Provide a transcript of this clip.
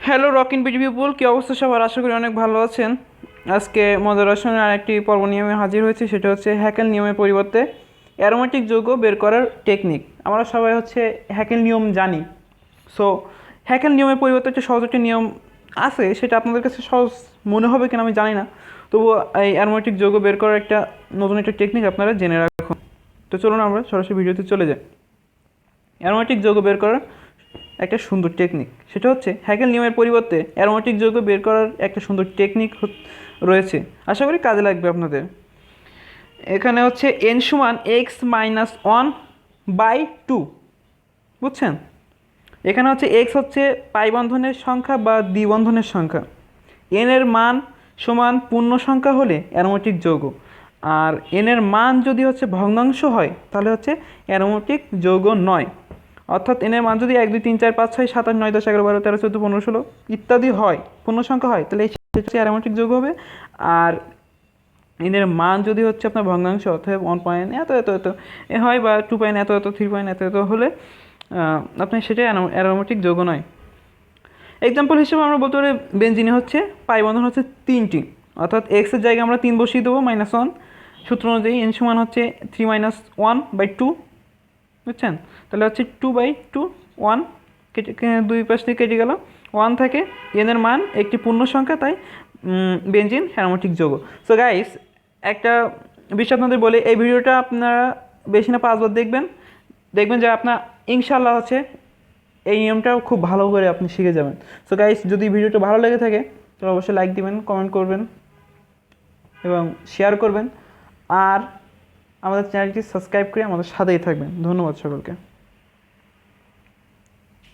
Hello rocking BD পিপুল, কী অবস্থা সবার? আশা করি অনেক ভালো আছেন। আজকে মডারেশনের আরেকটি পর্ব নিয়ে আমি হাজির হয়েছি, সেটা হচ্ছে হ্যাকেল নিয়মের পরিবর্তে অ্যারোমেটিক যৌগ বের করার টেকনিক। আমরা সবাই হচ্ছে হ্যাকেল নিয়ম জানি। সো হ্যাকেল নিয়মের পরিবর্তে একটা সহজ একটা নিয়ম আছে, সেটা আপনাদের কাছে সহজ মনে হবে কিনা আমি জানি না, তবুও এই অ্যারোমেটিক যৌগ বের করার একটা নতুন একটা টেকনিক আপনারা জেনে রাখুন। তো চলুন আমরা সরাসরি ভিডিওতে চলে যাই। অ্যারোমেটিক যৌগ বের করার একটা সুন্দর টেকনিক, সেটা হচ্ছে হ্যাকেল নিয়মের পরিবর্তে অ্যারোমেটিক যৌগ বের করার একটা সুন্দর টেকনিক রয়েছে। আশা করি কাজে লাগবে আপনাদের। এখানে হচ্ছে এন সমান x-1/2, বুঝছেন? এখানে হচ্ছে এক্স হচ্ছে পাই বন্ধনের সংখ্যা বা দ্বিবন্ধনের সংখ্যা, এন এর মান সমান পূর্ণ সংখ্যা হলে অ্যারোমেটিক যৌগ, আর এন এর মান যদি হচ্ছে ভগ্নাংশ হয় তাহলে হচ্ছে অ্যারোমেটিক যৌগ নয়। অর্থাৎ এন এর মান যদি 1 2 3 4 5 6 7 8 9 10 11 12 13 14 15 16 ইত্যাদি হয়, পূর্ণ সংখ্যা হয়, তাহলে হচ্ছে অ্যারোমেটিক যৌগ হবে। আর এন এর মান যদি হচ্ছে আপনার ভগ্নাংশ, অর্থাৎ 1 পয়েন্ট এত এত এত এ হয়, বা 2 পয়েন্ট এত এত 3 পয়েন্ট এত এত হলে আপনার সেটাই অ্যারোমেটিক যৌগ নয়। এক্সাম্পল হিসেবে আমরা বলতে পারি বেনজিনে হচ্ছে পাই বন্ধন হচ্ছে 3টি, অর্থাৎ এক্সের জায়গায় আমরা 3 বসিয়ে দেবো -1, সূত্র অনুযায়ী এন সমান হচ্ছে 3-1/2, বুঝছেন? তাহলে হচ্ছে 2/2, 1 কেটে দুই পাশ থেকে কেটে গেল, 1 থাকে, এনের মান একটি পূর্ণ সংখ্যা, তাই বেনজিন অ্যারোমেটিক যৌগ। সো গাইস, একটা বিষয় আপনাদের বলে, এই ভিডিওটা আপনারা বেশি না 5 বার দেখবেন, দেখবেন যে আপনার ইনশাল্লাহ হচ্ছে এই নিয়মটাও খুব ভালো করে আপনি শিখে যাবেন। সো গাইস, যদি ভিডিওটা ভালো লেগে থাকে তাহলে অবশ্যই লাইক দিবেন, কমেন্ট করবেন এবং শেয়ার করবেন, আর আমাদের চ্যানেলটি সাবস্ক্রাইব করে আমাদের সাথেই থাকবেন। ধন্যবাদ সকলকে।